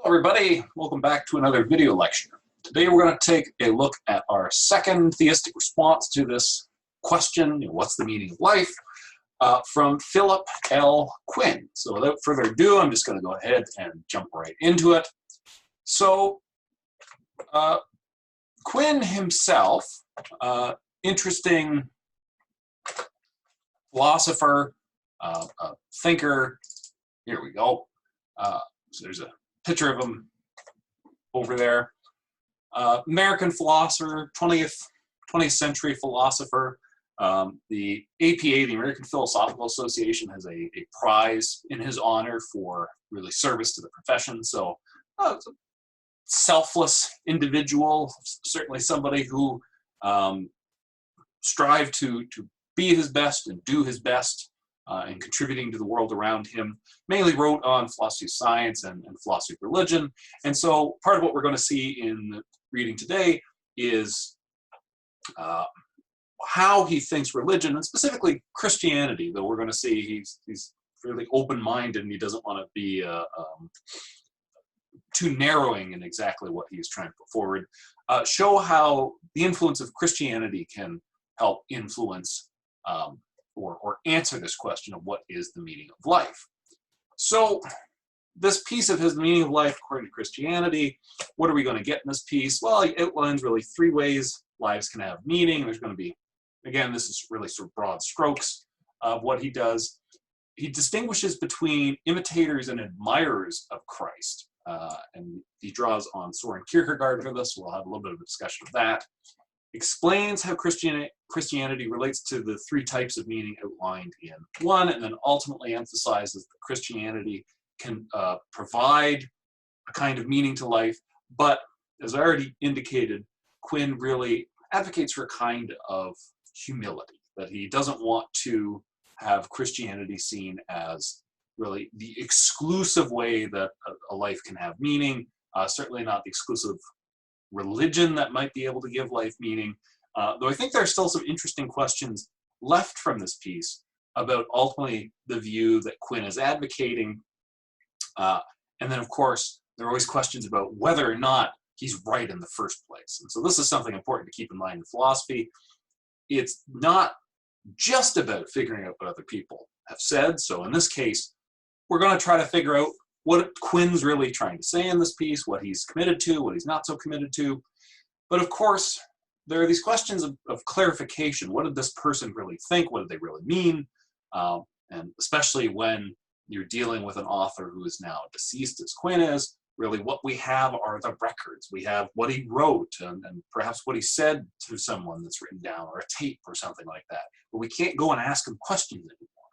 Everybody, welcome back to another video lecture. Today we're going to take a look at our second theistic response to this question, what's the meaning of life, from Philip L. Quinn. So without further ado, I'm just going to go ahead and jump right into it. So Quinn himself, interesting philosopher, thinker. Here we go. So there's a picture of him over there. American philosopher, 20th century philosopher. The APA, the American Philosophical Association, has a prize in his honor for really service to the profession. So it's a selfless individual, certainly somebody who strived to be his best and do his best in contributing to the world around him. Mainly wrote on philosophy of science and philosophy of religion. And so part of what we're going to see in the reading today is how he thinks religion, and specifically Christianity, though we're going to see he's fairly open-minded and he doesn't want to be too narrowing in exactly what he's trying to put forward, show how the influence of Christianity can help influence or answer this question of what is the meaning of life. So this piece of his meaning of life according to Christianity, what are we going to get in this piece? Well, he outlines really three ways lives can have meaning. There's going to be, again, this is really sort of broad strokes of what he does. He distinguishes between imitators and admirers of Christ. And he draws on Soren Kierkegaard for this. We'll have a little bit of a discussion of that. Explains how Christianity relates to the three types of meaning outlined in one, and then ultimately emphasizes that Christianity can provide a kind of meaning to life, but as I already indicated, Quinn really advocates for a kind of humility, that he doesn't want to have Christianity seen as really the exclusive way that a life can have meaning, certainly not the exclusive religion that might be able to give life meaning, though I think there are still some interesting questions left from this piece about ultimately the view that Quinn is advocating. And then, of course, there are always questions about whether or not he's right in the first place. And so this is something important to keep in mind in philosophy. It's not just about figuring out what other people have said. So in this case, we're going to try to figure out what Quinn's really trying to say in this piece, what he's committed to, what he's not so committed to. But of course, there are these questions of clarification. What did this person really think? What did they really mean? And especially when you're dealing with an author who is now deceased, as Quinn is, really what we have are the records. We have what he wrote and perhaps what he said to someone that's written down, or a tape or something like that. But we can't go and ask him questions anymore.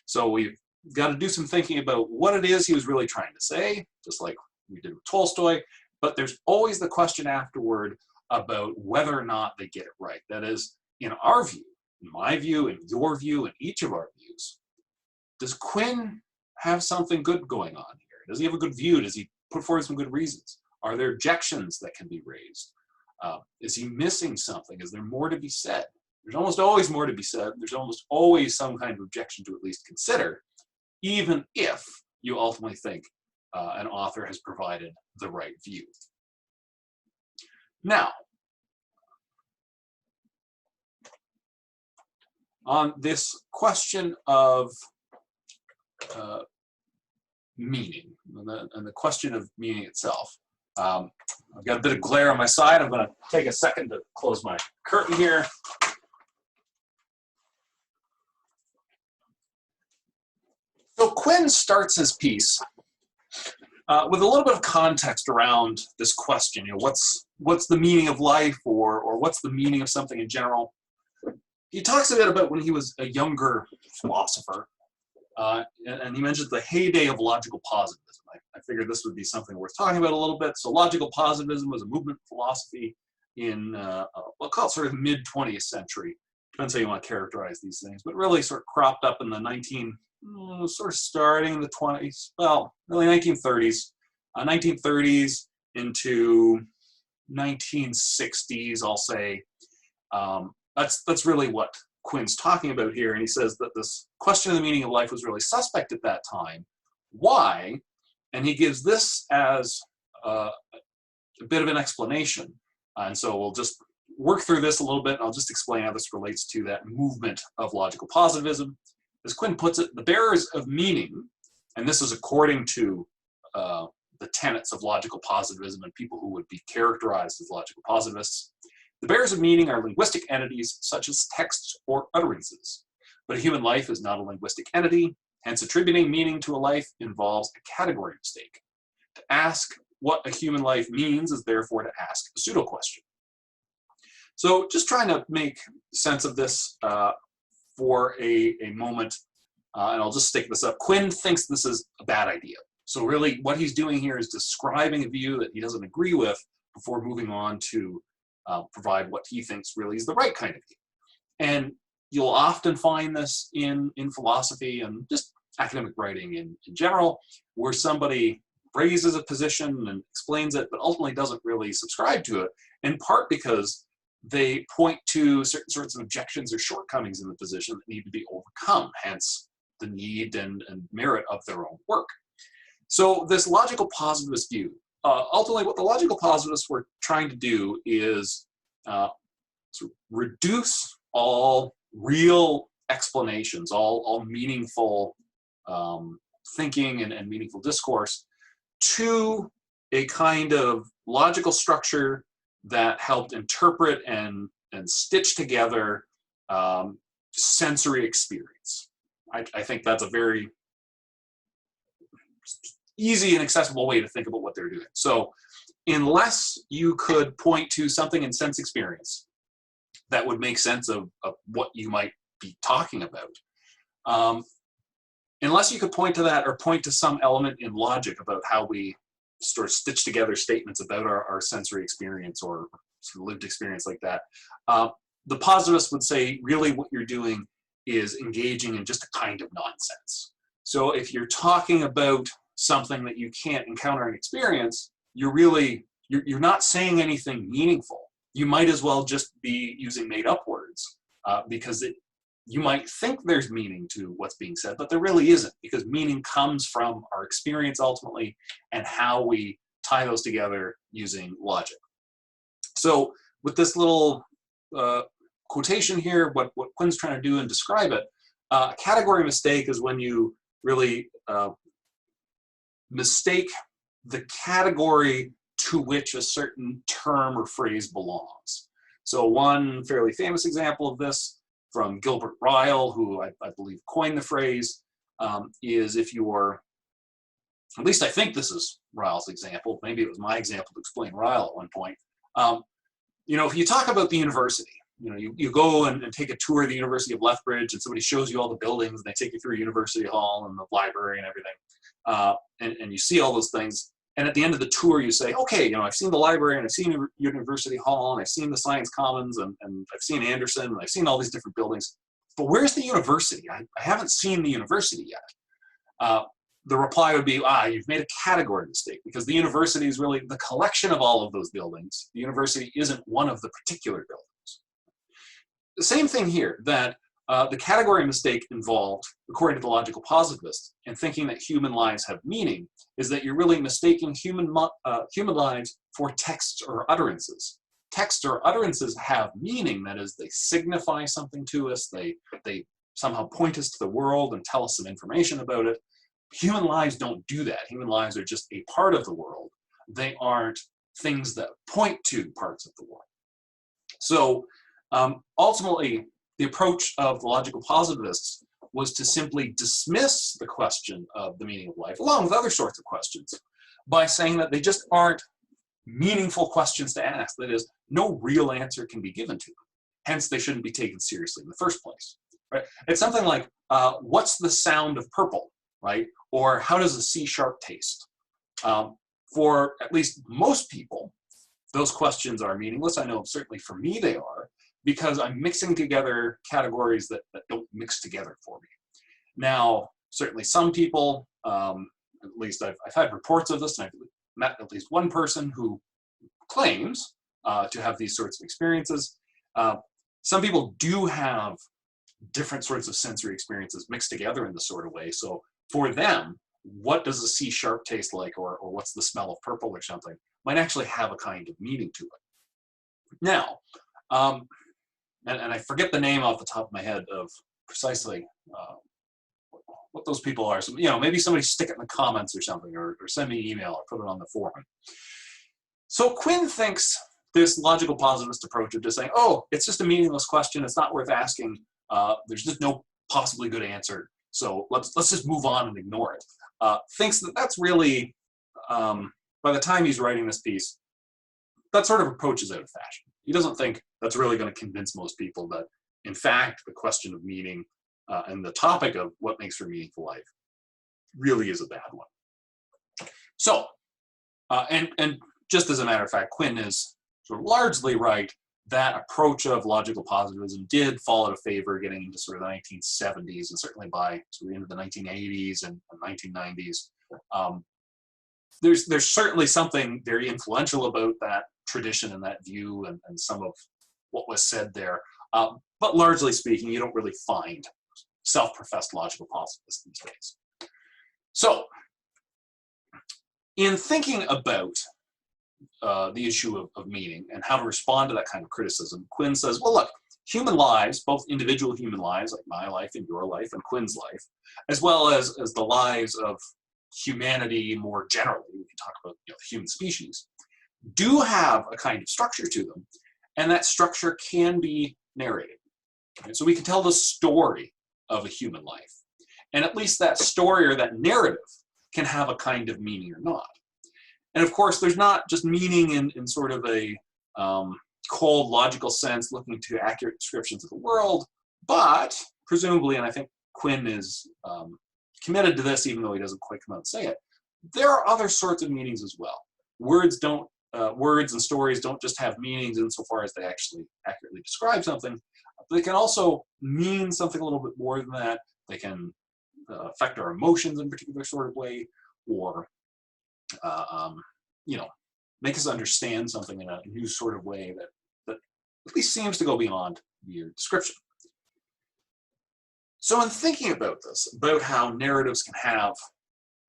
So we've got to do some thinking about what it is he was really trying to say, just like we did with Tolstoy. But there's always the question afterward about whether or not they get it right. That is, in our view, in my view, in your view, in each of our views, does Quinn have something good going on here? Does he have a good view? Does he put forward some good reasons? Are there objections that can be raised? Is he missing something? Is there more to be said? There's almost always more to be said. There's almost always some kind of objection to at least consider, even if you ultimately think an author has provided the right view. Now, on this question of meaning, and the question of meaning itself, I've got a bit of glare on my side. I'm going to take a second to close my curtain here. So Quinn starts his piece with a little bit of context around this question. What's the meaning of life, or what's the meaning of something in general? He talks a bit about when he was a younger philosopher, and he mentions the heyday of logical positivism. I figured this would be something worth talking about a little bit. So logical positivism was a movement of philosophy in, we'll call it sort of mid-20th century. Depends how you want to characterize these things, but really sort of cropped up in the sort of starting in the 20s, well, really 1930s, 1930s into 1960s, I'll say. That's really what Quinn's talking about here, and he says that this question of the meaning of life was really suspect at that time. Why? And he gives this as a bit of an explanation. And so we'll just work through this a little bit, and I'll just explain how this relates to that movement of logical positivism. As Quinn puts it, the bearers of meaning, and this is according to the tenets of logical positivism and people who would be characterized as logical positivists, the bearers of meaning are linguistic entities such as texts or utterances. But a human life is not a linguistic entity, hence attributing meaning to a life involves a category mistake. To ask what a human life means is therefore to ask a pseudo-question. So just trying to make sense of this for a moment, and I'll just stick this up. Quinn thinks this is a bad idea. So really what he's doing here is describing a view that he doesn't agree with before moving on to provide what he thinks really is the right kind of view. And you'll often find this in philosophy and just academic writing in general, where somebody raises a position and explains it, but ultimately doesn't really subscribe to it, in part because they point to certain sorts of objections or shortcomings in the position that need to be overcome, hence the need and merit of their own work. So this logical positivist view, ultimately what the logical positivists were trying to do is to reduce all real explanations, all meaningful thinking and meaningful discourse to a kind of logical structure that helped interpret and stitch together sensory experience. I think that's a very easy and accessible way to think about what they're doing. So unless you could point to something in sense experience that would make sense of what you might be talking about, unless you could point to that or point to some element in logic about how we sort of stitch together statements about our sensory experience or sort of lived experience like that, the positivists would say really what you're doing is engaging in just a kind of nonsense. So if you're talking about something that you can't encounter and experience, you're not saying anything meaningful. You might as well just be using made-up words because you might think there's meaning to what's being said, but there really isn't, because meaning comes from our experience ultimately and how we tie those together using logic. So with this little quotation here, what Quinn's trying to do and describe it, a category mistake is when you really mistake the category to which a certain term or phrase belongs. So one fairly famous example of this from Gilbert Ryle, who I believe coined the phrase, is if you're, at least I think this is Ryle's example, maybe it was my example to explain Ryle at one point. You know, if you talk about the university, you know, you go and take a tour of the University of Lethbridge and somebody shows you all the buildings and they take you through University Hall and the library and everything, and you see all those things. And at the end of the tour, you say, okay, you know, I've seen the library and I've seen University Hall and I've seen the Science Commons and I've seen Anderson and I've seen all these different buildings, but where's the university? I haven't seen the university yet. The reply would be, you've made a category mistake, because the university is really the collection of all of those buildings. The university isn't one of the particular buildings. The same thing here, that the category mistake involved, according to the logical positivists, in thinking that human lives have meaning, is that you're really mistaking human lives for texts or utterances. Texts or utterances have meaning, that is, they signify something to us, they somehow point us to the world and tell us some information about it. Human lives don't do that. Human lives are just a part of the world. They aren't things that point to parts of the world. So ultimately, the approach of the logical positivists was to simply dismiss the question of the meaning of life, along with other sorts of questions, by saying that they just aren't meaningful questions to ask. That is, no real answer can be given to them. Hence, they shouldn't be taken seriously in the first place. Right? It's something like, what's the sound of purple, right? Or how does a C# taste? For at least most people, those questions are meaningless. I know certainly for me they are, because I'm mixing together categories that don't mix together for me. Now, certainly some people, at least I've had reports of this, and I've met at least one person who claims to have these sorts of experiences. Some people do have different sorts of sensory experiences mixed together in this sort of way. So for them, what does a C-sharp taste like, or what's the smell of purple or something, might actually have a kind of meaning to it. Now, and I forget the name off the top of my head of precisely what those people are. So, maybe somebody stick it in the comments or something, or send me an email or put it on the forum. So Quinn thinks this logical positivist approach of just saying, oh, it's just a meaningless question, it's not worth asking, there's just no possibly good answer, so let's just move on and ignore it, thinks that that's really, by the time he's writing this piece, that sort of approach is out of fashion. He doesn't think that's really going to convince most people that, in fact, the question of meaning and the topic of what makes for a meaningful life really is a bad one. So, and just as a matter of fact, Quinn is sort of largely right. That approach of logical positivism did fall out of favor getting into sort of the 1970s, and certainly by sort of into the 1980s and 1990s. There's certainly something very influential about that tradition and that view and some of what was said there. But largely speaking, you don't really find self-professed logical positivists these days. So, in thinking about the issue of meaning and how to respond to that kind of criticism, Quinn says, well, look, human lives, both individual human lives, like my life and your life and Quinn's life, as well as the lives of humanity more generally, we can talk about the human species, do have a kind of structure to them, and that structure can be narrated. Okay? So we can tell the story of a human life, and at least that story or that narrative can have a kind of meaning or not. And of course, there's not just meaning in sort of a cold, logical sense, looking to accurate descriptions of the world, but presumably, and I think Quinn is committed to this, even though he doesn't quite come out and say it, there are other sorts of meanings as well. Words and stories don't just have meanings insofar as they actually accurately describe something. They can also mean something a little bit more than that. They can affect our emotions in a particular sort of way, or make us understand something in a new sort of way that at least seems to go beyond mere description. So in thinking about this, about how narratives can have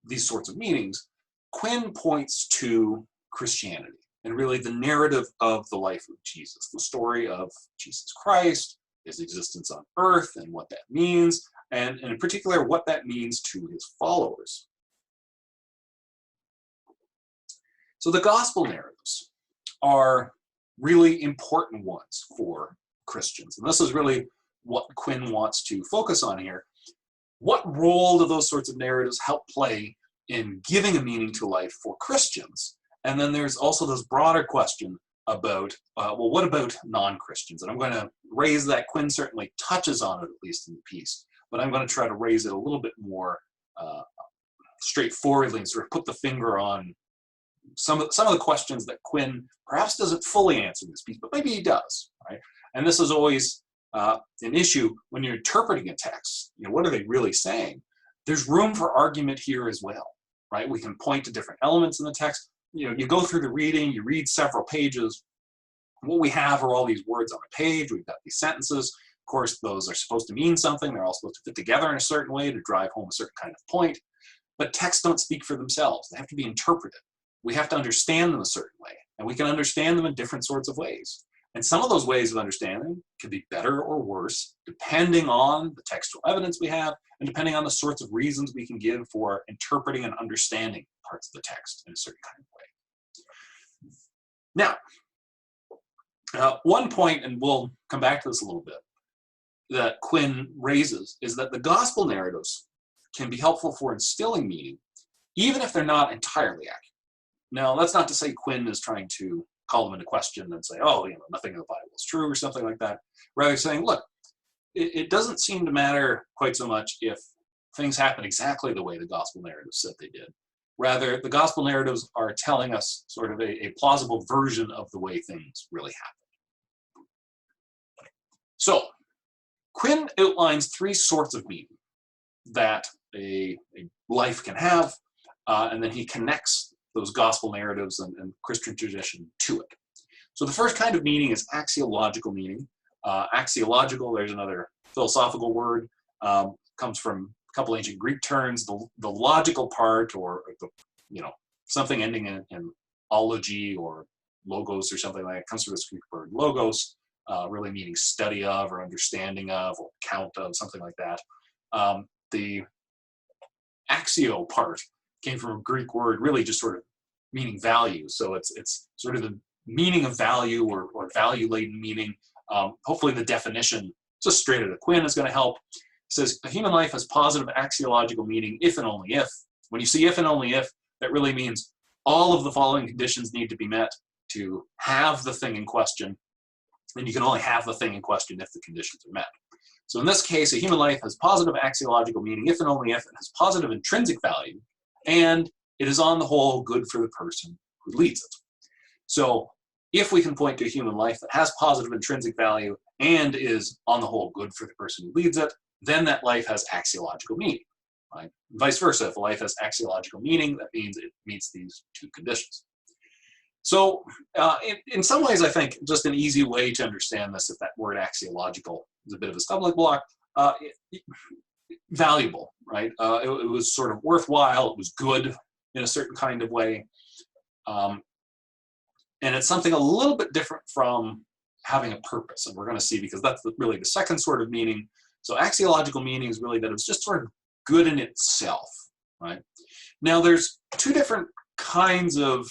these sorts of meanings, Quinn points to Christianity and really the narrative of the life of Jesus, the story of Jesus Christ, his existence on earth and what that means, and in particular what that means to his followers. So the gospel narratives are really important ones for Christians. And this is really what Quinn wants to focus on here. What role do those sorts of narratives help play in giving a meaning to life for Christians? And then there's also this broader question about, well, what about non-Christians? And I'm going to raise that. Quinn certainly touches on it, at least in the piece, but I'm going to try to raise it a little bit more straightforwardly and sort of put the finger on some of the questions that Quinn perhaps doesn't fully answer in this piece, but maybe he does, right? And this is always an issue when you're interpreting a text. What are they really saying? There's room for argument here as well, right? We can point to different elements in the text. You go through the reading, you read several pages. What we have are all these words on a page. We've got these sentences. Of course, those are supposed to mean something. They're all supposed to fit together in a certain way to drive home a certain kind of point. But texts don't speak for themselves. They have to be interpreted. We have to understand them a certain way, and we can understand them in different sorts of ways. And some of those ways of understanding can be better or worse, depending on the textual evidence we have, and depending on the sorts of reasons we can give for interpreting and understanding parts of the text in a certain kind of way. Now, one point, and we'll come back to this a little bit, that Quinn raises is that the gospel narratives can be helpful for instilling meaning, even if they're not entirely accurate. Now, that's not to say Quinn is trying to call them into question and say, oh, nothing in the Bible is true or something like that. Rather saying, look, it doesn't seem to matter quite so much if things happen exactly the way the gospel narratives said they did. Rather, the gospel narratives are telling us sort of a plausible version of the way things really happened. So, Quinn outlines three sorts of meaning that a life can have, and then he connects those gospel narratives and Christian tradition to it. So the first kind of meaning is axiological meaning. Axiological, there's another philosophical word, comes from couple ancient Greek terms, the logical part, or the, something ending in ology or logos or something like that, comes from this Greek word logos, really meaning study of or understanding of or count of, something like that. The axio part came from a Greek word really just sort of meaning value. So it's sort of the meaning of value or value-laden meaning. Hopefully the definition, just straight out of Quinn, is going to help. It says, a human life has positive axiological meaning if and only if. When you see if and only if, that really means all of the following conditions need to be met to have the thing in question. And you can only have the thing in question if the conditions are met. So in this case, a human life has positive axiological meaning if and only if it has positive intrinsic value, and it is on the whole good for the person who leads it. So if we can point to a human life that has positive intrinsic value and is on the whole good for the person who leads it, then that life has axiological meaning. Right? Vice versa, if a life has axiological meaning, that means it meets these two conditions. So in some ways, I think just an easy way to understand this, if that word axiological is a bit of a stumbling block, valuable, right? It was sort of worthwhile, it was good in a certain kind of way. And it's something a little bit different from having a purpose, and we're going to see, because that's really the second sort of meaning. So axiological meaning is really that it's just sort of good in itself, right? Now there's two different kinds of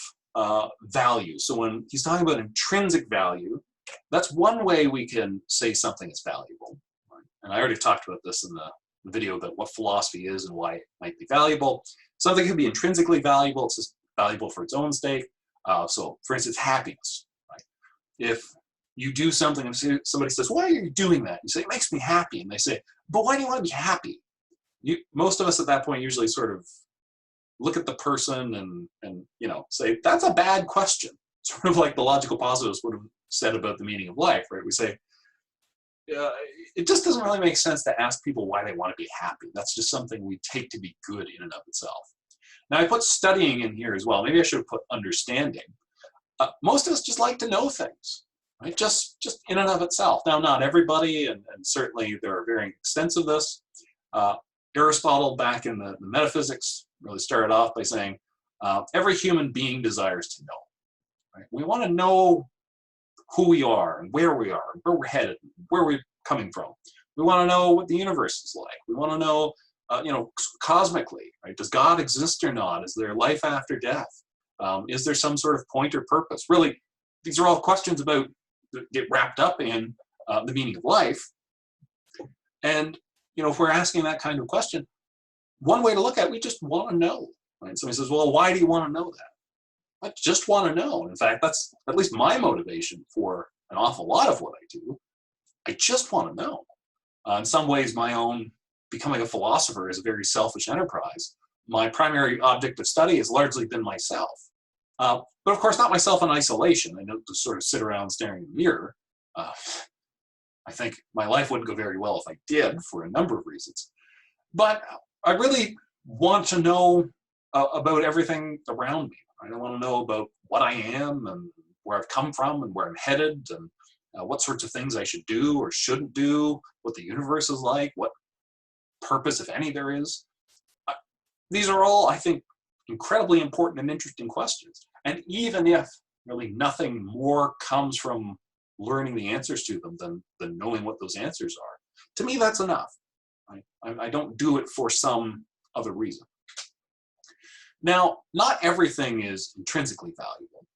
value. So when he's talking about intrinsic value, that's one way we can say something is valuable. Right? And I already talked about this in the video about what philosophy is and why it might be valuable. Something can be intrinsically valuable. It's just valuable for its own sake. So for instance, happiness. Right? If you do something and somebody says, why are you doing that? You say, it makes me happy. And they say, but why do you want to be happy? Most of us at that point usually sort of look at the person and say, that's a bad question. Sort of like the logical positivists would have said about the meaning of life, right? We say, it just doesn't really make sense to ask people why they want to be happy. That's just something we take to be good in and of itself. Now I put studying in here as well. Maybe I should have put understanding. Most of us just like to know things, right? Just in and of itself. Now, not everybody, and certainly there are varying extents of this. Aristotle, back in the metaphysics, really started off by saying, every human being desires to know. Right? We want to know who we are and where we are, and where we're headed, and where we're coming from. We want to know what the universe is like. We want to know, cosmically, right? Does God exist or not? Is there life after death? Is there some sort of point or purpose? Really, these are all questions about that get wrapped up in the meaning of life. And if we're asking that kind of question, one way to look at it, we just want to know. Right? Somebody says, well, why do you want to know that? I just want to know. In fact, that's at least my motivation for an awful lot of what I do. I just want to know. In some ways, my own becoming a philosopher is a very selfish enterprise. My primary object of study has largely been myself. But of course, not myself in isolation. I don't just sort of sit around staring in the mirror. I think my life wouldn't go very well if I did, for a number of reasons. But I really want to know about everything around me. I want to know about what I am and where I've come from and where I'm headed, and what sorts of things I should do or shouldn't do, what the universe is like, what purpose, if any, there is. These are all, I think, incredibly important and interesting questions. And even if really nothing more comes from learning the answers to them than knowing what those answers are, to me, that's enough. Right? I don't do it for some other reason. Now, not everything is intrinsically valuable.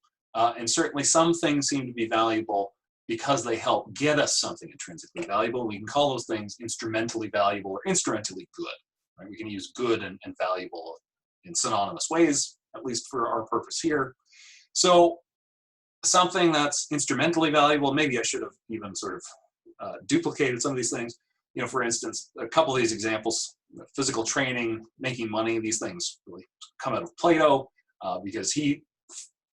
And certainly some things seem to be valuable because they help get us something intrinsically valuable. We can call those things instrumentally valuable or instrumentally good. Right? We can use good and valuable in synonymous ways, at least for our purpose here. So something that's instrumentally valuable, maybe I should have even sort of duplicated some of these things. For instance, a couple of these examples, physical training, making money, these things really come out of Plato because he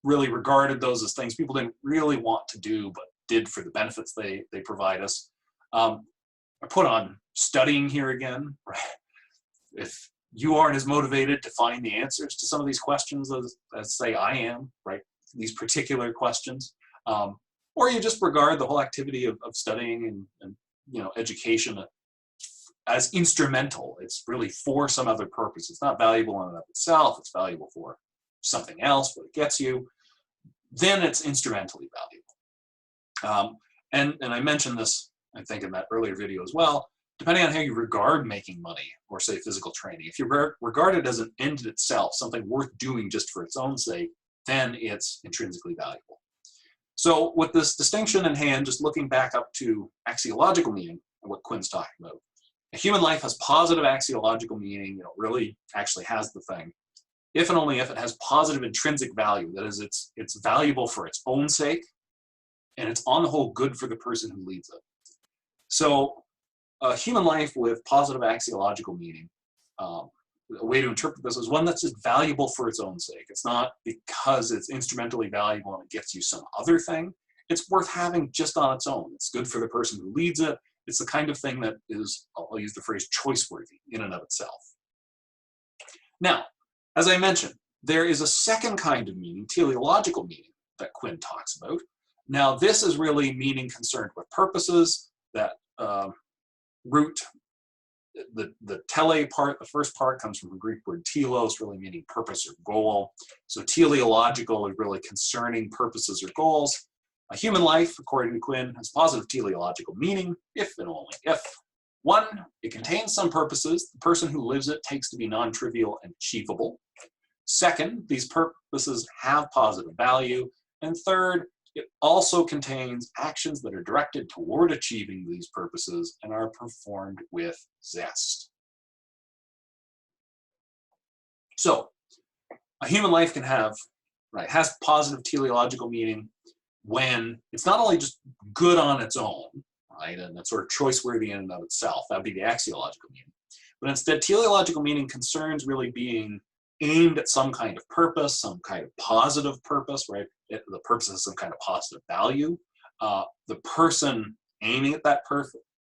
really regarded those as things people didn't really want to do, but did for the benefits they provide us. I put on studying here again. Right? If you aren't as motivated to find the answers to some of these questions as say I am, right? These particular questions, or you just regard the whole activity of studying and education as instrumental. It's really for some other purpose. It's not valuable in and of itself. It's valuable for something else, what it gets you. Then it's instrumentally valuable. And I mentioned this, I think, in that earlier video as well. Depending on how you regard making money or, say, physical training, if you regard it as an end in itself, something worth doing just for its own sake, then it's intrinsically valuable. So with this distinction in hand, just looking back up to axiological meaning, what Quinn's talking about, a human life has positive axiological meaning, really actually has the thing, if and only if it has positive intrinsic value. That is, it's valuable for its own sake, and it's on the whole good for the person who leads it. So a human life with positive axiological meaning, a way to interpret this is one that's just valuable for its own sake. It's not because it's instrumentally valuable and it gets you some other thing. It's worth having just on its own. It's good for the person who leads it. It's the kind of thing that is, I'll use the phrase, choice-worthy in and of itself. Now, as I mentioned, there is a second kind of meaning, teleological meaning, that Quinn talks about. Now, this is really meaning concerned with purposes. That root, the tele part, the first part, comes from the Greek word telos, really meaning purpose or goal. So teleological is really concerning purposes or goals. A human life, according to Quinn, has positive teleological meaning, if and only if. 1, it contains some purposes the person who lives it takes to be non-trivial and achievable. 2nd, these purposes have positive value. And 3rd, it also contains actions that are directed toward achieving these purposes and are performed with zest. So, a human life can have, has positive teleological meaning when it's not only just good on its own, and it's sort of choice-worthy in and of itself. That would be the axiological meaning. But instead, teleological meaning concerns really being aimed at some kind of purpose, some kind of positive purpose, right? The purpose has some kind of positive value. The person aiming at that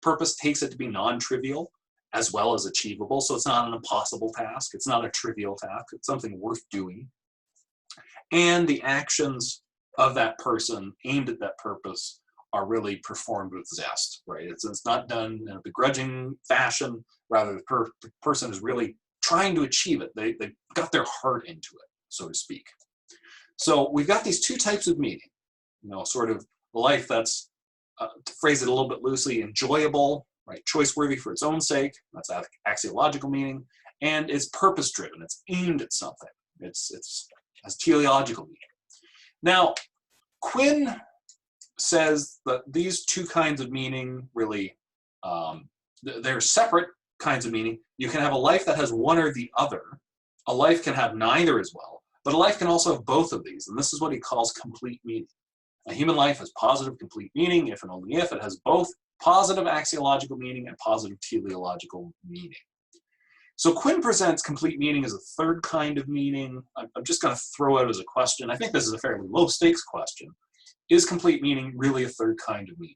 purpose takes it to be non-trivial as well as achievable. So it's not an impossible task. It's not a trivial task. It's something worth doing. And the actions of that person aimed at that purpose are really performed with zest, right? It's not done in a begrudging fashion. Rather, the person is really trying to achieve it. They've got their heart into it, so to speak. So we've got these two types of meaning, sort of life that's, to phrase it a little bit loosely, enjoyable, right? Choice-worthy for its own sake. That's axiological meaning. And it's purpose-driven. It's aimed at something. It has teleological meaning. Now, Quinn says that these two kinds of meaning really, they're separate kinds of meaning. You can have a life that has one or the other. A life can have neither as well, but a life can also have both of these, and this is what he calls complete meaning. A human life has positive complete meaning if and only if it has both positive axiological meaning and positive teleological meaning. So Quinn presents complete meaning as a third kind of meaning. I'm just going to throw out as a question. I think this is a fairly low stakes question. Is complete meaning really a third kind of meaning?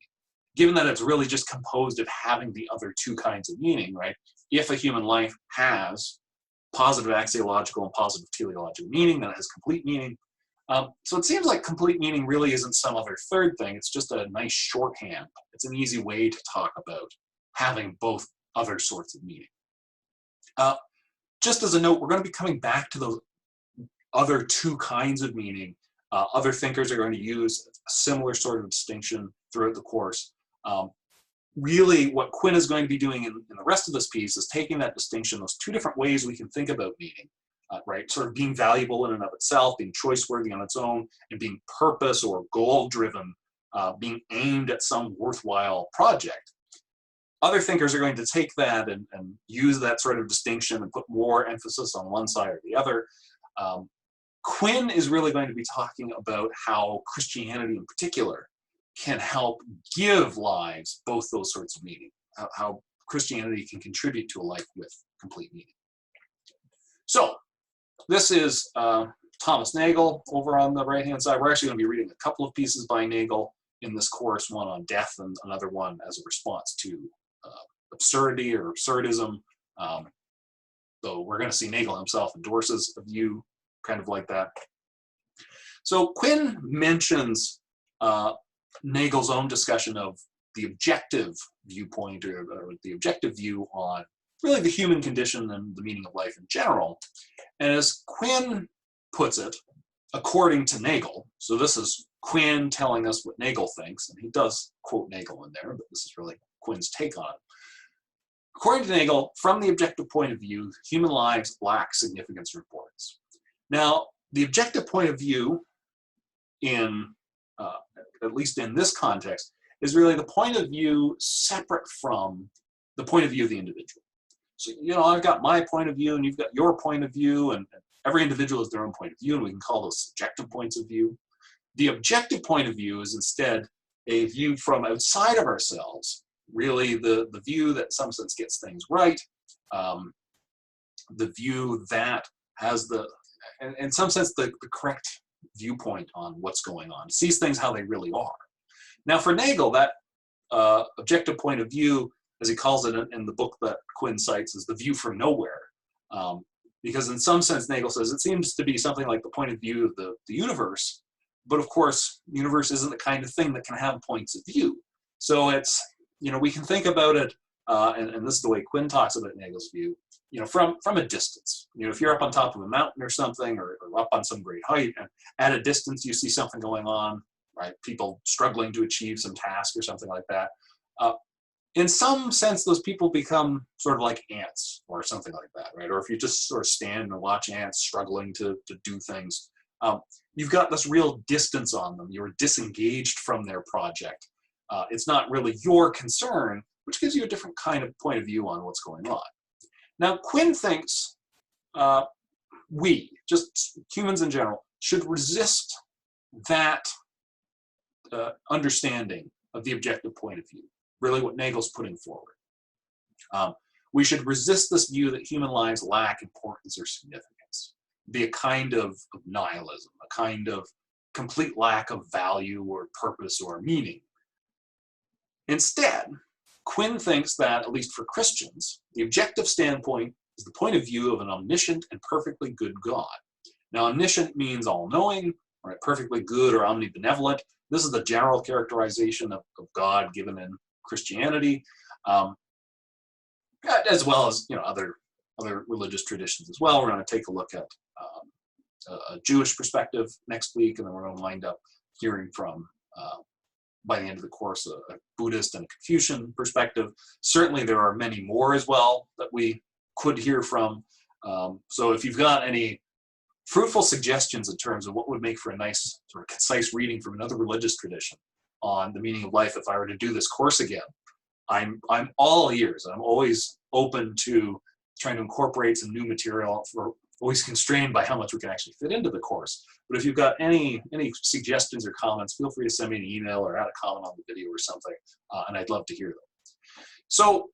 Given that it's really just composed of having the other two kinds of meaning, right? If a human life has positive axiological and positive teleological meaning, then it has complete meaning. So it seems like complete meaning really isn't some other third thing. It's just a nice shorthand. It's an easy way to talk about having both other sorts of meaning. Just as a note, we're going to be coming back to those other two kinds of meaning. Other thinkers are going to use a similar sort of distinction throughout the course. Really, what Quinn is going to be doing in the rest of this piece is taking that distinction, those two different ways we can think about meaning, right? Sort of being valuable in and of itself, being choice-worthy on its own, and being purpose or goal-driven, being aimed at some worthwhile project. Other thinkers are going to take that and use that sort of distinction and put more emphasis on one side or the other. Quinn is really going to be talking about how Christianity in particular can help give lives both those sorts of meaning, how Christianity can contribute to a life with complete meaning. So this is Thomas Nagel over on the right-hand side. We're actually going to be reading a couple of pieces by Nagel in this course, one on death and another one as a response to absurdity or absurdism. So we're going to see Nagel himself endorses a view kind of like that. So Quinn mentions Nagel's own discussion of the objective viewpoint or the objective view on really the human condition and the meaning of life in general. And as Quinn puts it, according to Nagel, so this is Quinn telling us what Nagel thinks, and he does quote Nagel in there, but this is really Quinn's take on it. According to Nagel, from the objective point of view, human lives lack significance or importance. Now, the objective point of view in, at least in this context, is really the point of view separate from the point of view of the individual. So, I've got my point of view and you've got your point of view, and every individual has their own point of view, and we can call those subjective points of view. The objective point of view is instead a view from outside of ourselves, really the view that in some sense gets things right, the view that has in some sense, the correct viewpoint on what's going on, sees things how they really are. Now for Nagel, that objective point of view, as he calls it in the book that Quinn cites, is the view from nowhere. Because in some sense, Nagel says it seems to be something like the point of view of the universe, but of course, the universe isn't the kind of thing that can have points of view. So it's, we can think about it, and this is the way Quinn talks about Nagel's view, from a distance. If you're up on top of a mountain or something, or up on some great height, and at a distance you see something going on, right? People struggling to achieve some task or something like that. In some sense, those people become sort of like ants or something like that, right? Or if you just sort of stand and watch ants struggling to do things, you've got this real distance on them. You're disengaged from their project. It's not really your concern, which gives you a different kind of point of view on what's going on. Now, Quinn thinks we, just humans in general, should resist that understanding of the objective point of view, really what Nagel's putting forward. We should resist this view that human lives lack importance or significance, be a kind of nihilism, a kind of complete lack of value or purpose or meaning. Instead, Quinn thinks that, at least for Christians, the objective standpoint is the point of view of an omniscient and perfectly good God. Now, omniscient means all-knowing, right? Perfectly good or omnibenevolent. This is the general characterization of God given in Christianity, as well as other religious traditions as well. We're going to take a look at a Jewish perspective next week, and then we're going to wind up hearing from, by the end of the course, a Buddhist and a Confucian perspective. Certainly there are many more as well that we could hear from. So if you've got any fruitful suggestions in terms of what would make for a nice sort of concise reading from another religious tradition on the meaning of life, if I were to do this course again, I'm all ears. I'm always open to trying to incorporate some new material. We're always constrained by how much we can actually fit into the course. But if you've got any suggestions or comments, feel free to send me an email or add a comment on the video or something, and I'd love to hear them. So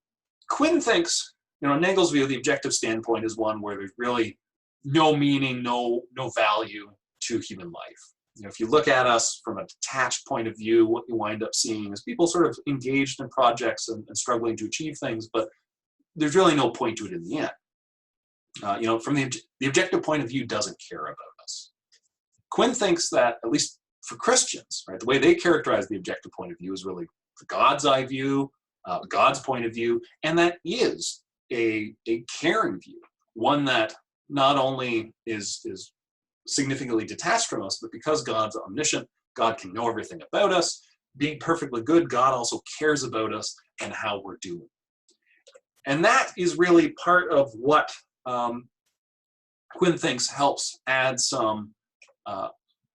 Quinn thinks, Nagel's view, the objective standpoint is one where there's really no meaning, no value to human life. If you look at us from a detached point of view, what you wind up seeing is people sort of engaged in projects and struggling to achieve things, but there's really no point to it in the end. From the objective point of view, doesn't care about us. Quinn thinks that, at least for Christians, right, the way they characterize the objective point of view is really the God's eye view, God's point of view, and that is a caring view, one that not only is significantly detached from us, but because God's omniscient, God can know everything about us. Being perfectly good, God also cares about us and how we're doing. And that is really part of what Quinn thinks helps add some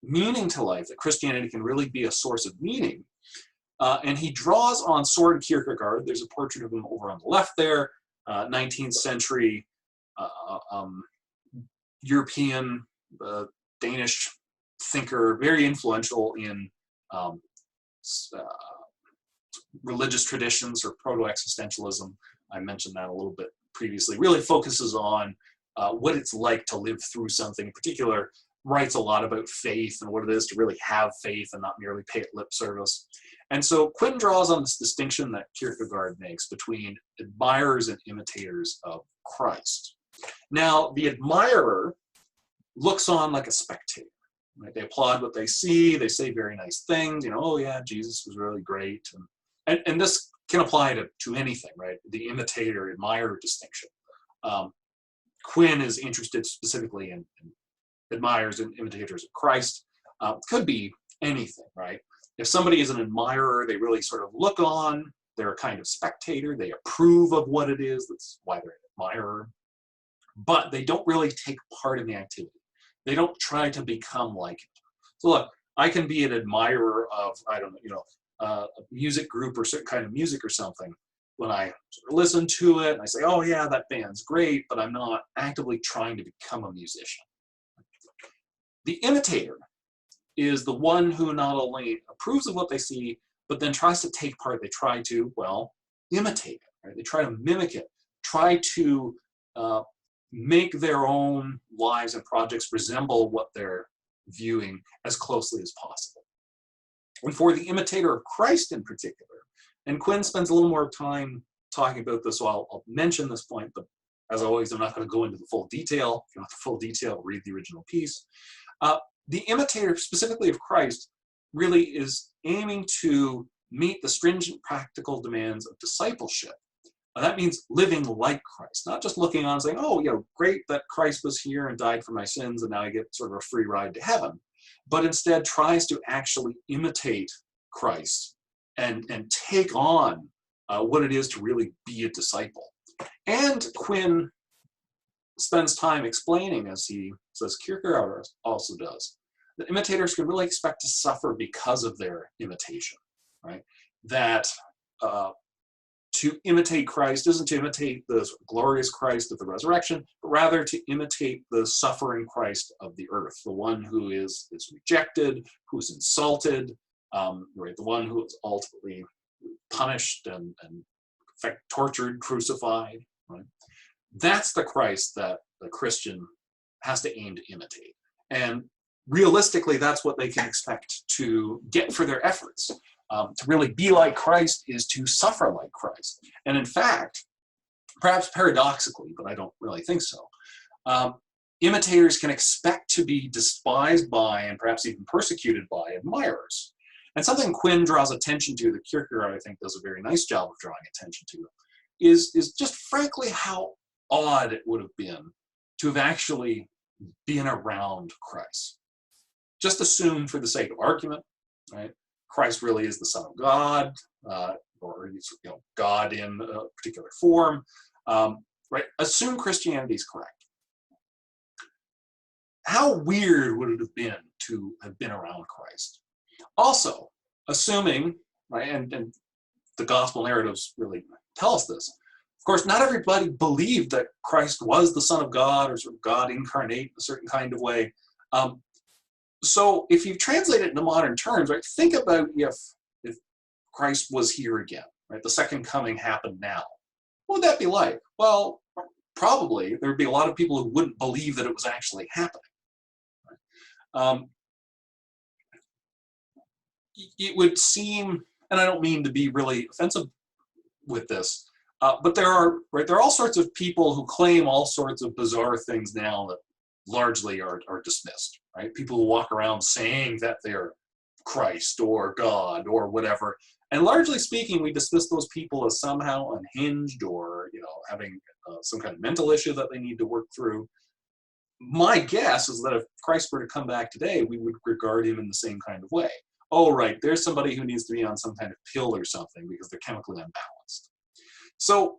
meaning to life, that Christianity can really be a source of meaning. And he draws on Søren Kierkegaard. There's a portrait of him over on the left there, 19th century European, Danish thinker, very influential in religious traditions or proto-existentialism. I mentioned that a little bit previously. Really focuses on what it's like to live through something. In particular, writes a lot about faith and what it is to really have faith and not merely pay it lip service. And so Quinn draws on this distinction that Kierkegaard makes between admirers and imitators of Christ. Now, the admirer looks on like a spectator. Right? They applaud what they see. They say very nice things. Oh yeah, Jesus was really great. And and this can apply to anything, right? The imitator-admirer distinction. Quinn is interested specifically in admirers and imitators of Christ. Could be anything, right? If somebody is an admirer, they really sort of look on, they're a kind of spectator, they approve of what it is, that's why they're an admirer, but they don't really take part in the activity. They don't try to become like it. So look, I can be an admirer of, I don't know, a music group or certain kind of music or something. When I sort of listen to it and I say, oh yeah, that band's great, but I'm not actively trying to become a musician. The imitator is the one who not only approves of what they see, but then tries to take part. They try to, well, imitate it, right? They try to mimic it, try to make their own lives and projects resemble what they're viewing as closely as possible. And for the imitator of Christ in particular, and Quinn spends a little more time talking about this, so I'll mention this point, but as always, I'm not going to go into the full detail. If you want the full detail, read the original piece. The imitator, specifically of Christ, really is aiming to meet the stringent practical demands of discipleship. And that means living like Christ, not just looking on and saying, oh, great that Christ was here and died for my sins and now I get sort of a free ride to heaven, but instead tries to actually imitate Christ and take on what it is to really be a disciple. And Quinn spends time explaining, as he says Kierkegaard also does, that imitators can really expect to suffer because of their imitation, right? That to imitate Christ isn't to imitate the glorious Christ of the resurrection, but rather to imitate the suffering Christ of the earth, the one who is rejected, who's insulted, right? The one who is ultimately punished and in fact tortured, crucified, right? That's the Christ that the Christian has to aim to imitate. And realistically, that's what they can expect to get for their efforts. To really be like Christ is to suffer like Christ. And in fact, perhaps paradoxically, but I don't really think so, imitators can expect to be despised by and perhaps even persecuted by admirers. And something Quinn draws attention to, that Kierkegaard, I think, does a very nice job of drawing attention to, is just frankly how odd it would have been to have actually been around Christ. Just assume, for the sake of argument, right, Christ really is the Son of God, or he's, God in a particular form, right? Assume Christianity is correct. How weird would it have been to have been around Christ? Also, assuming, right, and the gospel narratives really tell us this, of course, not everybody believed that Christ was the Son of God or sort of God incarnate in a certain kind of way. So if you translate it into modern terms, right, think about if Christ was here again, right, the second coming happened now. What would that be like? Well, probably there would be a lot of people who wouldn't believe that it was actually happening. Right? It would seem, and I don't mean to be really offensive with this, but there are all sorts of people who claim all sorts of bizarre things now that largely are dismissed, right? People who walk around saying that they're Christ or God or whatever. And largely speaking, we dismiss those people as somehow unhinged or, having some kind of mental issue that they need to work through. My guess is that if Christ were to come back today, we would regard him in the same kind of way. Oh, right, there's somebody who needs to be on some kind of pill or something because they're chemically unbalanced. So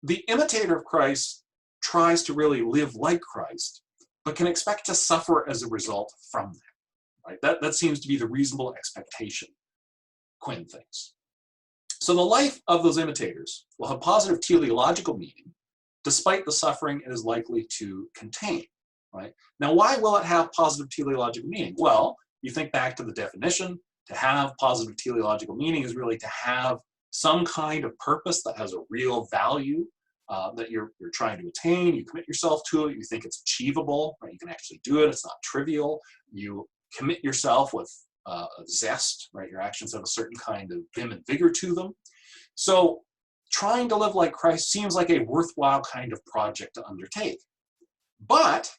the imitator of Christ tries to really live like Christ, but can expect to suffer as a result from that. Right? That seems to be the reasonable expectation, Quinn thinks. So the life of those imitators will have positive teleological meaning, despite the suffering it is likely to contain. Right? Now, why will it have positive teleological meaning? Well, you think back to the definition. To have positive teleological meaning is really to have some kind of purpose that has a real value that you're trying to attain. You commit yourself to it. You think it's achievable. Right? You can actually do it. It's not trivial. You commit yourself with a zest. Right? Your actions have a certain kind of vim and vigor to them. So trying to live like Christ seems like a worthwhile kind of project to undertake. But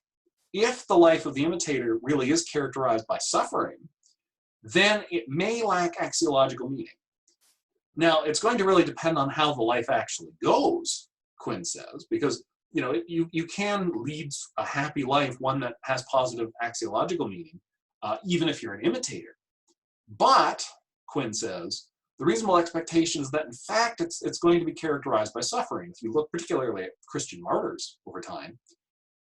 if the life of the imitator really is characterized by suffering, then it may lack axiological meaning. Now, it's going to really depend on how the life actually goes, Quinn says, because you can lead a happy life, one that has positive axiological meaning, even if you're an imitator. But, Quinn says, the reasonable expectation is that, in fact, it's going to be characterized by suffering. If you look particularly at Christian martyrs over time,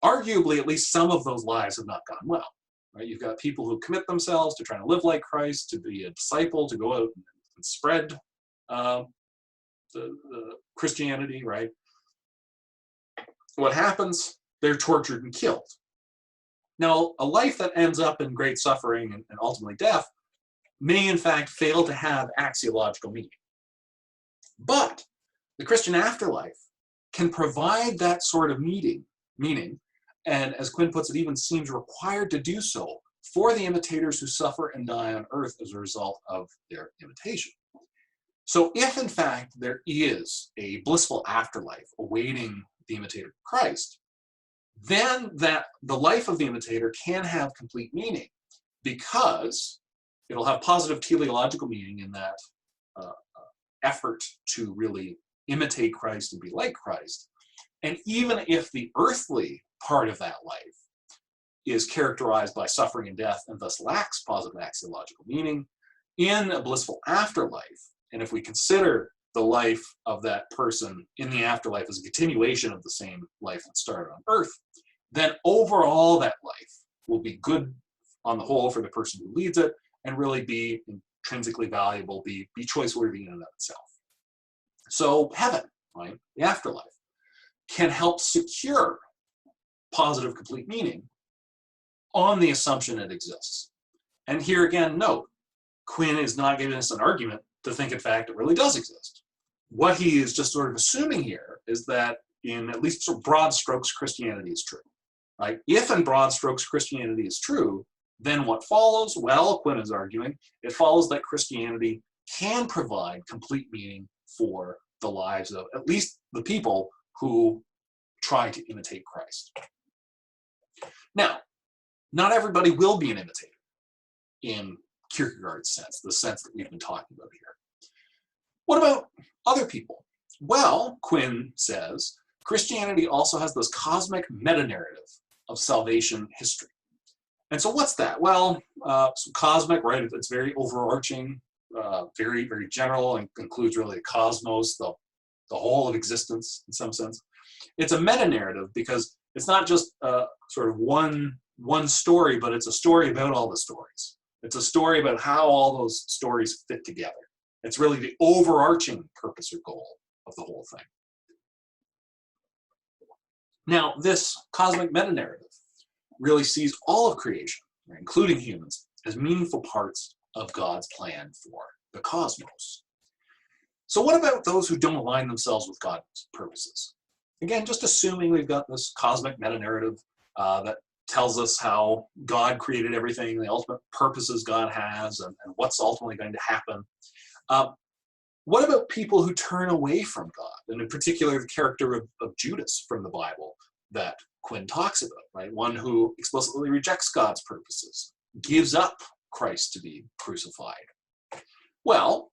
arguably at least some of those lives have not gone well. Right? You've got people who commit themselves to trying to live like Christ, to be a disciple, to go out and spread the Christianity, right? What happens? They're tortured and killed. Now, a life that ends up in great suffering and ultimately death may in fact fail to have axiological meaning. But the Christian afterlife can provide that sort of meaning, and as Quinn puts it, even seems required to do so for the imitators who suffer and die on earth as a result of their imitation. So if in fact there is a blissful afterlife awaiting the imitator of Christ, then that the life of the imitator can have complete meaning, because it'll have positive teleological meaning in that effort to really imitate Christ and be like Christ. And even if the earthly part of that life is characterized by suffering and death and thus lacks positive axiological meaning, in a blissful afterlife, and if we consider the life of that person in the afterlife as a continuation of the same life that started on earth, then overall that life will be good on the whole for the person who leads it, and really be intrinsically valuable, be choice-worthy in and of itself. So heaven, right, the afterlife, can help secure positive complete meaning on the assumption it exists. And here again, note, Quinn is not giving us an argument to think, in fact, it really does exist. What he is just sort of assuming here is that in at least sort of broad strokes, Christianity is true. Right? If in broad strokes Christianity is true, then what follows? Well, Quinn is arguing, it follows that Christianity can provide complete meaning for the lives of at least the people who try to imitate Christ. Now, not everybody will be an imitator in Kierkegaard's sense, the sense that we've been talking about here. What about other people? Well, Quinn says, Christianity also has this cosmic meta-narrative of salvation history. And so what's that? Well, cosmic, right? It's very overarching, very, very general, and includes really the cosmos, the whole of existence in some sense. It's a meta-narrative because it's not just sort of one story, but it's a story about all the stories. It's a story about how all those stories fit together. It's really the overarching purpose or goal of the whole thing. Now, this cosmic meta-narrative really sees all of creation, right, including humans, as meaningful parts of God's plan for the cosmos. So what about those who don't align themselves with God's purposes? Again, just assuming we've got this cosmic meta-narrative that tells us how God created everything, the ultimate purposes God has, and what's ultimately going to happen. What about people who turn away from God, and in particular the character of Judas from the Bible that Quinn talks about, right? One who explicitly rejects God's purposes, gives up Christ to be crucified. Well,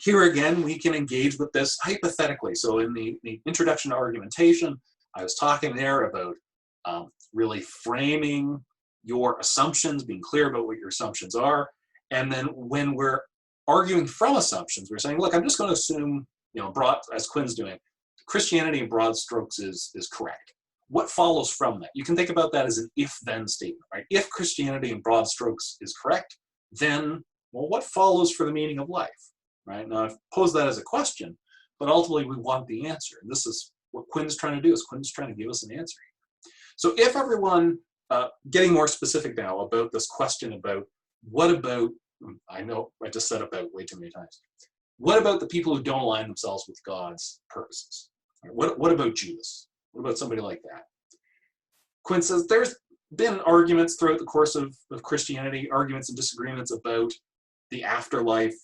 here again, we can engage with this hypothetically. So in the introduction to argumentation, I was talking there about really framing your assumptions, being clear about what your assumptions are. And then when we're arguing from assumptions, we're saying, look, I'm just going to assume, broad, as Quinn's doing, Christianity in broad strokes is correct. What follows from that? You can think about that as an if-then statement, right? If Christianity in broad strokes is correct, then, well, what follows for the meaning of life, right? Now, I've posed that as a question, but ultimately we want the answer. And this is what Quinn's trying to do, is Quinn's trying to give us an answer. So if everyone, getting more specific now about this question about what about, I know I just said about way too many times, what about the people who don't align themselves with God's purposes? What about Judas? What about somebody like that? Quinn says there's been arguments throughout the course of Christianity, arguments and disagreements about the afterlife,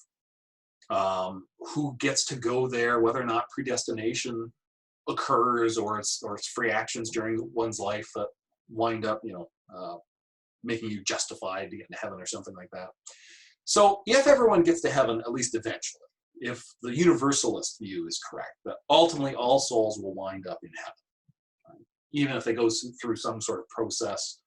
who gets to go there, whether or not predestination occurs, or it's free actions during one's life that wind up, making you justified to get into heaven or something like that. So if everyone gets to heaven, at least eventually, if the universalist view is correct, that ultimately all souls will wind up in heaven, right? Even if they go through some sort of process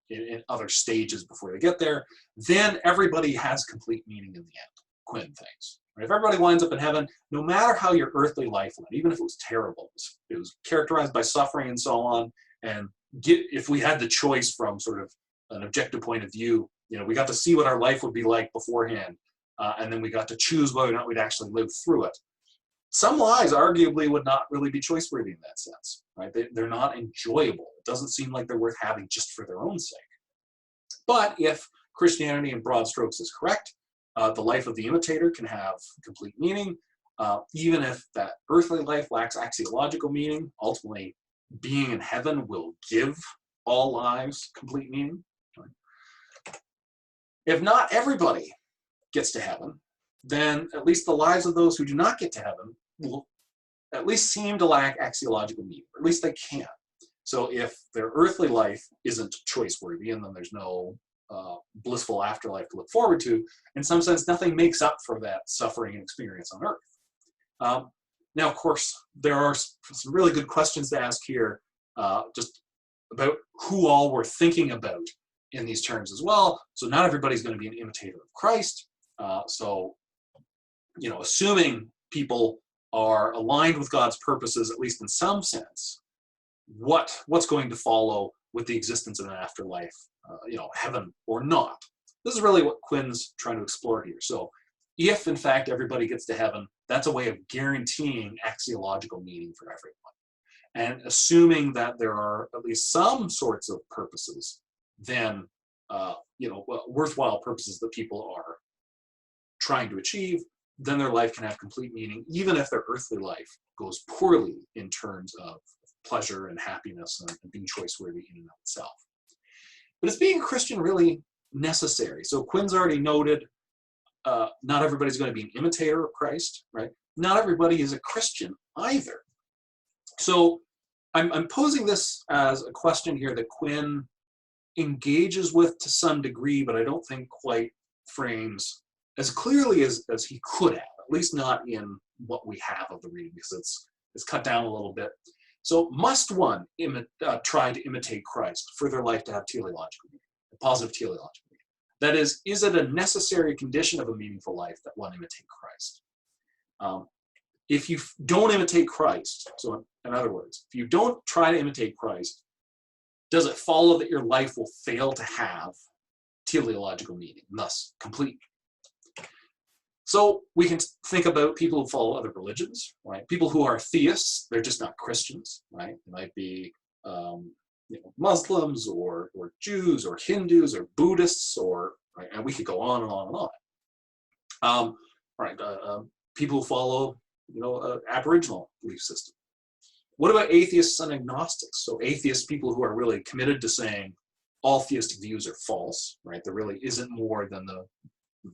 in other stages before they get there, then everybody has complete meaning in the end, Quinn thinks. Right? If everybody winds up in heaven, no matter how your earthly life went, even if it was terrible, it was characterized by suffering and so on, and if we had the choice from sort of an objective point of view, we got to see what our life would be like beforehand, and then we got to choose whether or not we'd actually live through it. Some lives arguably would not really be choice-worthy in that sense, right? They're not enjoyable. It doesn't seem like they're worth having just for their own sake. But if Christianity in broad strokes is correct, the life of the imitator can have complete meaning, even if that earthly life lacks axiological meaning. Ultimately, being in heaven will give all lives complete meaning. If not everybody gets to heaven, then at least the lives of those who do not get to heaven will at least seem to lack axiological meaning, or at least they can. So if their earthly life isn't choice-worthy, and then there's no blissful afterlife to look forward to, in some sense, nothing makes up for that suffering and experience on earth. Now, of course, there are some really good questions to ask here, just about who all we're thinking about in these terms as well. So not everybody's going to be an imitator of Christ. Assuming people are aligned with God's purposes, at least in some sense, what's going to follow with the existence of an afterlife, heaven or not? This is really what Quinn's trying to explore here. So if, in fact, everybody gets to heaven, that's a way of guaranteeing axiological meaning for everyone. And assuming that there are at least some sorts of purposes, then, worthwhile purposes that people are trying to achieve, then their life can have complete meaning, even if their earthly life goes poorly in terms of pleasure and happiness and being choice-worthy in and of itself. But is being a Christian really necessary? So Quinn's already noted not everybody's going to be an imitator of Christ, right? Not everybody is a Christian either. So I'm posing this as a question here that Quinn engages with to some degree, but I don't think quite frames as clearly as he could have, at least not in what we have of the reading, because it's cut down a little bit. So must one try to imitate Christ for their life to have teleological meaning, a positive teleological meaning? That is it a necessary condition of a meaningful life that one imitate Christ? If you don't imitate Christ, so in other words, if you don't try to imitate Christ, does it follow that your life will fail to have teleological meaning, thus complete? So we can think about people who follow other religions, right? People who are theists, they're just not Christians, right? They might be Muslims or Jews or Hindus or Buddhists, right? And we could go on and on and on. People who follow Aboriginal belief system. What about atheists and agnostics? So atheists, people who are really committed to saying all theistic views are false, right? There really isn't more than the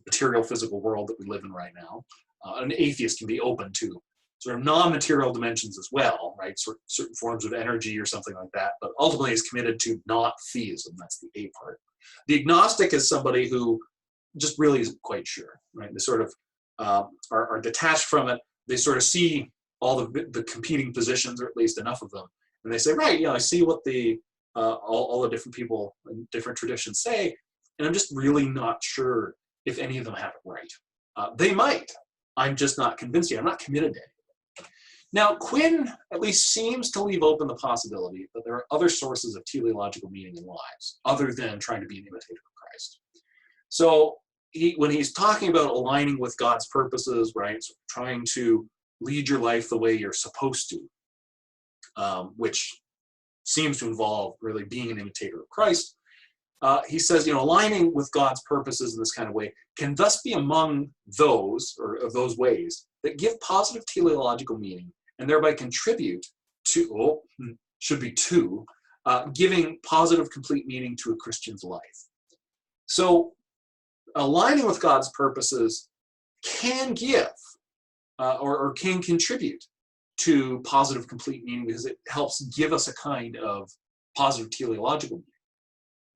material physical world that we live in right now. An atheist can be open to sort of non-material dimensions as well, right? Certain forms of energy or something like that, but ultimately is committed to not theism. That's the A part. The agnostic is somebody who just really isn't quite sure, right? They sort of are detached from it. They sort of see all the competing positions, or at least enough of them, and they say, right, I see what all the different people and different traditions say, and I'm just really not sure if any of them have it right. They might. I'm just not convinced yet. I'm not committed to it. Now, Quinn at least seems to leave open the possibility that there are other sources of teleological meaning in lives, other than trying to be an imitator of Christ. So when he's talking about aligning with God's purposes, right, so trying to lead your life the way you're supposed to, which seems to involve really being an imitator of Christ, he says, aligning with God's purposes in this kind of way can thus be among those, or of those ways, that give positive teleological meaning and thereby contribute to, giving positive complete meaning to a Christian's life. So aligning with God's purposes can give or can contribute to positive complete meaning, because it helps give us a kind of positive teleological meaning.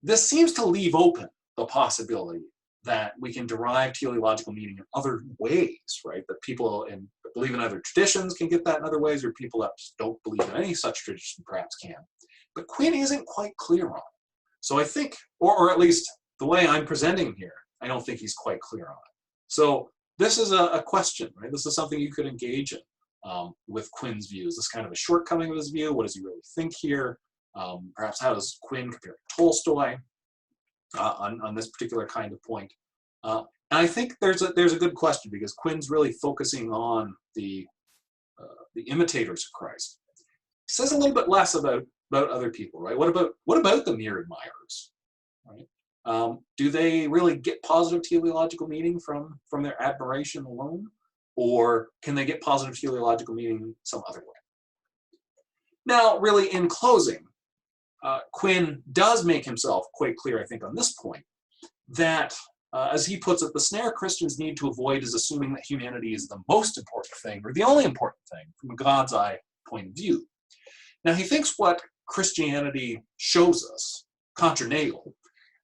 This seems to leave open the possibility that we can derive teleological meaning in other ways, right? That people that believe in other traditions can get that in other ways, or people that just don't believe in any such tradition perhaps can. But Quinn isn't quite clear on it. So I think, or at least the way I'm presenting here, I don't think he's quite clear on it. So this is a question, right? This is something you could engage in with Quinn's views. This kind of a shortcoming of his view. What does he really think here? Perhaps how does Quinn compare to Tolstoy on this particular kind of point? And I think there's a good question, because Quinn's really focusing on the imitators of Christ. He says a little bit less about other people, right? What about the mere admirers, right? Do they really get positive teleological meaning from their admiration alone, or can they get positive teleological meaning some other way? Now, really, in closing, Quinn does make himself quite clear, I think, on this point, that, as he puts it, the snare Christians need to avoid is assuming that humanity is the most important thing, or the only important thing, from a God's eye point of view. Now, he thinks what Christianity shows us, contra nagel,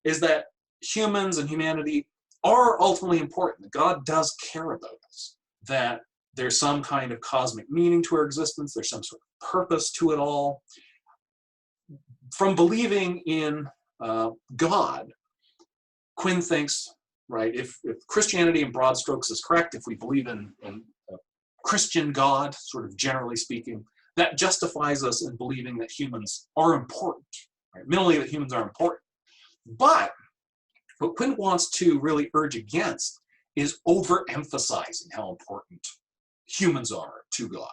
is that humans and humanity are ultimately important, that God does care about us, that there's some kind of cosmic meaning to our existence, there's some sort of purpose to it all. From believing in God, Quinn thinks, right, if Christianity in broad strokes is correct, if we believe in a Christian God, sort of generally speaking, that justifies us in believing that humans are important, right? Mentally, that humans are important. But what Quinn wants to really urge against is overemphasizing how important humans are to God,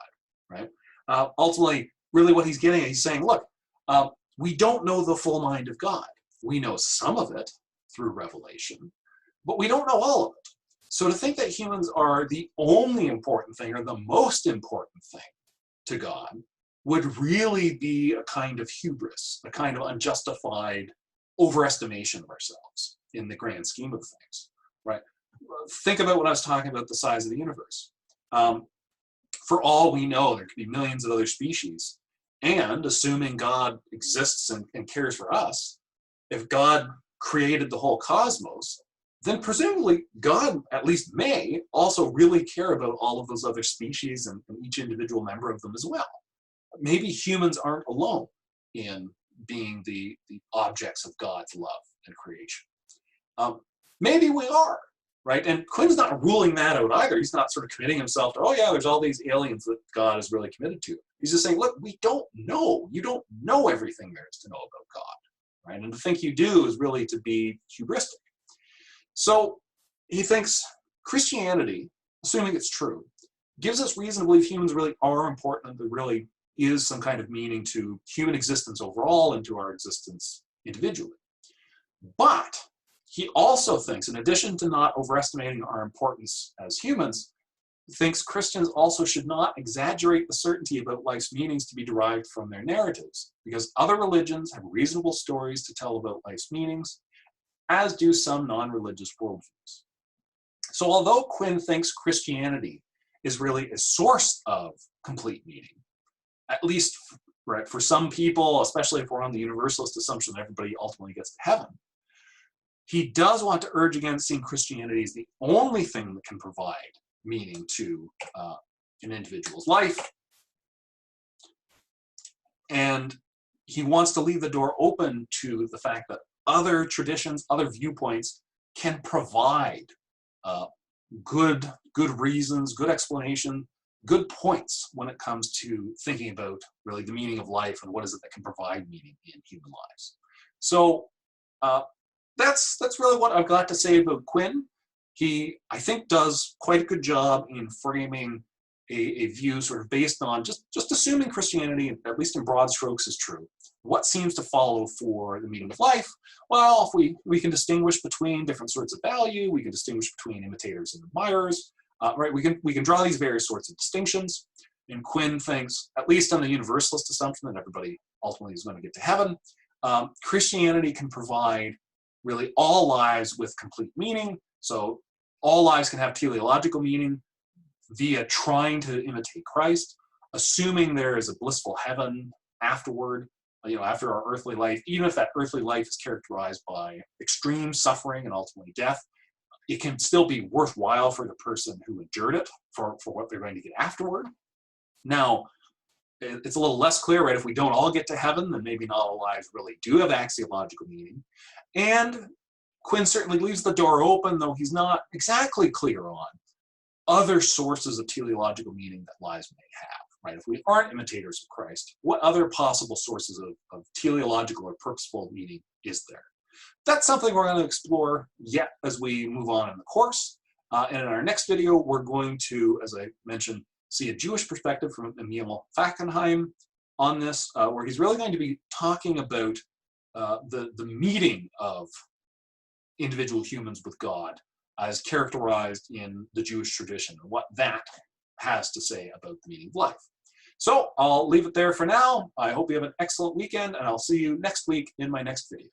right? Ultimately, really what he's getting at, he's saying, look, we don't know the full mind of God. We know some of it through revelation, but we don't know all of it. So to think that humans are the only important thing, or the most important thing to God, would really be a kind of hubris, a kind of unjustified overestimation of ourselves in the grand scheme of things, right? Think about what I was talking about, the size of the universe. For all we know, there could be millions of other species, and assuming God exists and cares for us, if God created the whole cosmos, then presumably God, at least may, also really care about all of those other species and each individual member of them as well. Maybe humans aren't alone in being the objects of God's love and creation. Maybe we are, right? And Quinn's not ruling that out either. He's not sort of committing himself to, oh yeah, there's all these aliens that God is really committed to. He's just saying, look, we don't know. You don't know everything there is to know about God, right? And to think you do is really to be hubristic. So he thinks Christianity, assuming it's true, gives us reason to believe humans really are important, and there really is some kind of meaning to human existence overall and to our existence individually. But he also thinks, in addition to not overestimating our importance as humans, thinks Christians also should not exaggerate the certainty about life's meanings to be derived from their narratives, because other religions have reasonable stories to tell about life's meanings, as do some non-religious worldviews. So although Quinn thinks Christianity is really a source of complete meaning, at least, right, for some people, especially if we're on the universalist assumption that everybody ultimately gets to heaven, he does want to urge against seeing Christianity as the only thing that can provide meaning to an individual's life. And he wants to leave the door open to the fact that other traditions, other viewpoints can provide good reasons, good explanation, good points when it comes to thinking about really the meaning of life and what is it that can provide meaning in human lives. So that's really what I've got to say about Quinn. He, I think, does quite a good job in framing a view sort of based on just assuming Christianity, at least in broad strokes, is true. What seems to follow for the meaning of life? Well, if we can distinguish between different sorts of value, we can distinguish between imitators and admirers, right? We can draw these various sorts of distinctions. And Quinn thinks, at least on the universalist assumption that everybody ultimately is going to get to heaven, Christianity can provide really all lives with complete meaning. So all lives can have teleological meaning via trying to imitate Christ, assuming there is a blissful heaven afterward, after our earthly life, even if that earthly life is characterized by extreme suffering and ultimately death. it can still be worthwhile for the person who endured it for what they're going to get afterward. Now, it's a little less clear, right? If we don't all get to heaven, then maybe not all lives really do have axiological meaning. And Quinn certainly leaves the door open, though he's not exactly clear on other sources of teleological meaning that lives may have, right? If we aren't imitators of Christ, what other possible sources of teleological or purposeful meaning is there? That's something we're going to explore yet as we move on in the course. And in our next video, we're going to, as I mentioned, see a Jewish perspective from Emil Fackenheim on this, where he's really going to be talking about the meeting of individual humans with God as characterized in the Jewish tradition, and what that has to say about the meaning of life. So I'll leave it there for now. I hope you have an excellent weekend, and I'll see you next week in my next video.